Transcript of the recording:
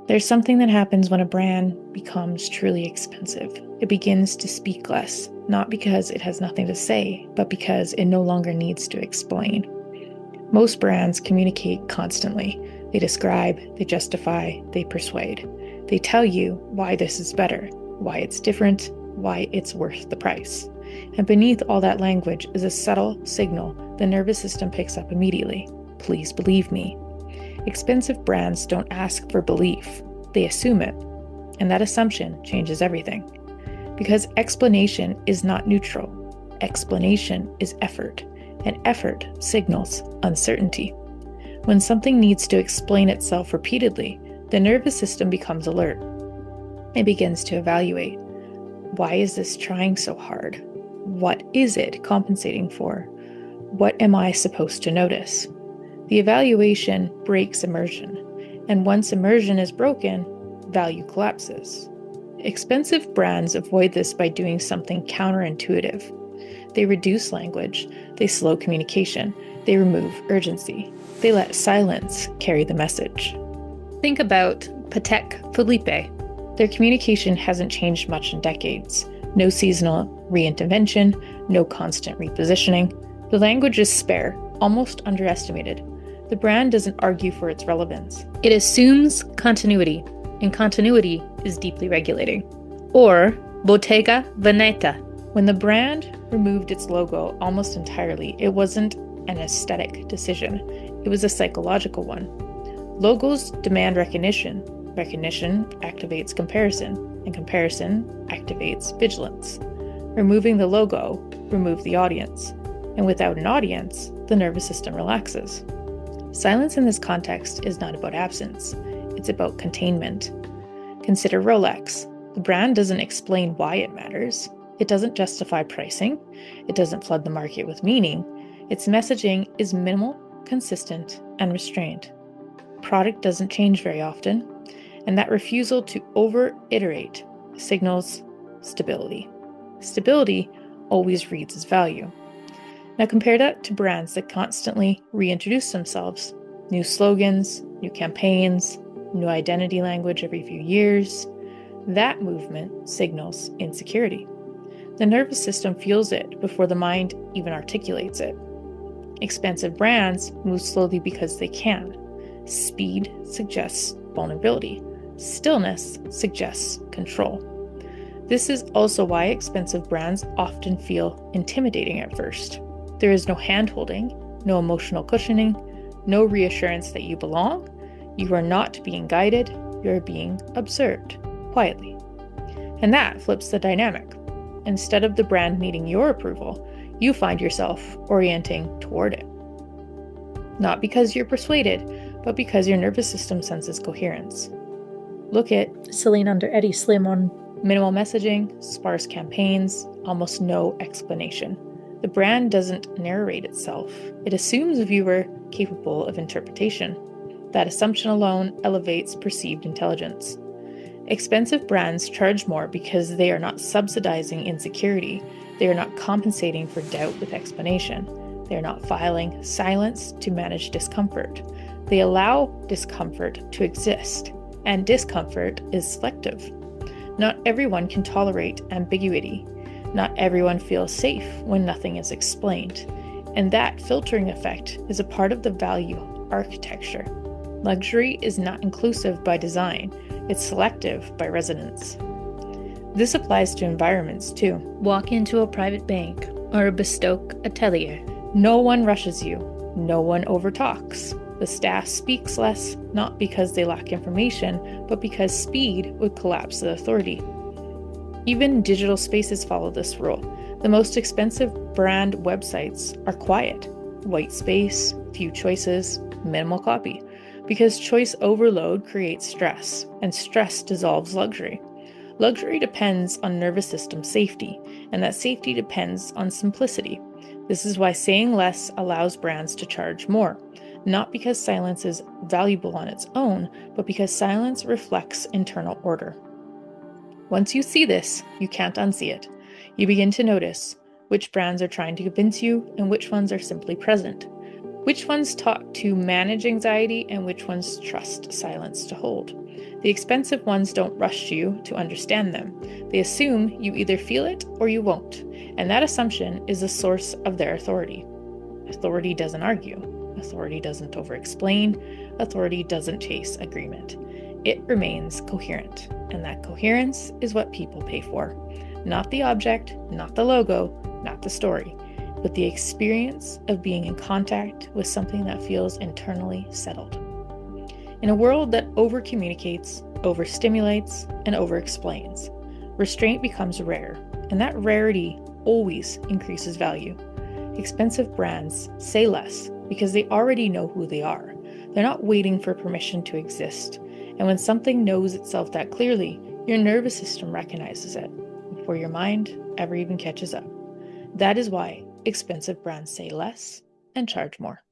There's something that happens when a brand becomes truly expensive. It begins to speak less, not because it has nothing to say, but because it no longer needs to explain. Most brands communicate constantly. They describe, they justify, they persuade. They tell you why this is better, why it's different, why it's worth the price. And beneath all that language is a subtle signal the nervous system picks up immediately. Please believe me. Expensive brands don't ask for belief, they assume it. And that assumption changes everything. Because explanation is not neutral. Explanation is effort, and effort signals uncertainty. When something needs to explain itself repeatedly, the nervous system becomes alert. It begins to evaluate. Why is this trying so hard? What is it compensating for? What am I supposed to notice? The evaluation breaks immersion, and once immersion is broken, value collapses. Expensive brands avoid this by doing something counterintuitive. They reduce language, they slow communication, they remove urgency, they let silence carry the message. Think about Patek Philippe. Their communication hasn't changed much in decades. No seasonal reintervention, no constant repositioning. The language is spare, almost underestimated. The brand doesn't argue for its relevance. It assumes continuity, and continuity is deeply regulating. Or Bottega Veneta. When the brand removed its logo almost entirely, it wasn't an aesthetic decision. It was a psychological one. Logos demand recognition. Recognition activates comparison, and comparison activates vigilance. Removing the logo removed the audience, and without an audience, the nervous system relaxes. Silence in this context is not about absence, it's about containment. Consider Rolex. The brand doesn't explain why it matters. It doesn't justify pricing. It doesn't flood the market with meaning. Its messaging is minimal, consistent, and restrained. Product doesn't change very often, and that refusal to over-iterate signals stability. Stability always reads as value. Now compare that to brands that constantly reintroduce themselves. New slogans, new campaigns, new identity language every few years. That movement signals insecurity. The nervous system feels it before the mind even articulates it. Expensive brands move slowly because they can. Speed suggests vulnerability. Stillness suggests control. This is also why expensive brands often feel intimidating at first. There is no hand-holding, no emotional cushioning, no reassurance that you belong. You are not being guided, you are being observed, quietly. And that flips the dynamic. Instead of the brand needing your approval, you find yourself orienting toward it. Not because you're persuaded, but because your nervous system senses coherence. Look at Celine under Eddie Slim on minimal messaging, sparse campaigns, almost no explanation. The brand doesn't narrate itself. It assumes a viewer capable of interpretation. That assumption alone elevates perceived intelligence. Expensive brands charge more because they are not subsidizing insecurity. They are not compensating for doubt with explanation. They are not filing silence to manage discomfort. They allow discomfort to exist, and discomfort is selective. Not everyone can tolerate ambiguity. Not everyone feels safe when nothing is explained. And that filtering effect is a part of the value architecture. Luxury is not inclusive by design, it's selective by resonance. This applies to environments too. Walk into a private bank or a bespoke atelier. No one rushes you, no one overtalks. The staff speaks less, not because they lack information, but because speed would collapse the authority. Even digital spaces follow this rule. The most expensive brand websites are quiet. White space, few choices, minimal copy. Because choice overload creates stress, and stress dissolves luxury. Luxury depends on nervous system safety, and that safety depends on simplicity. This is why saying less allows brands to charge more. Not because silence is valuable on its own, but because silence reflects internal order. Once you see this, you can't unsee it. You begin to notice which brands are trying to convince you and which ones are simply present. Which ones talk to manage anxiety and which ones trust silence to hold. The expensive ones don't rush you to understand them. They assume you either feel it or you won't, and that assumption is the source of their authority. Authority doesn't argue. Authority doesn't over-explain. Authority doesn't chase agreement. It remains coherent, and that coherence is what people pay for. Not the object, not the logo, not the story, but the experience of being in contact with something that feels internally settled. In a world that over-communicates, over-stimulates, and over-explains, restraint becomes rare, and that rarity always increases value. Expensive brands say less because they already know who they are. They're not waiting for permission to exist. And when something knows itself that clearly, your nervous system recognizes it before your mind ever even catches up. That is why expensive brands say less and charge more.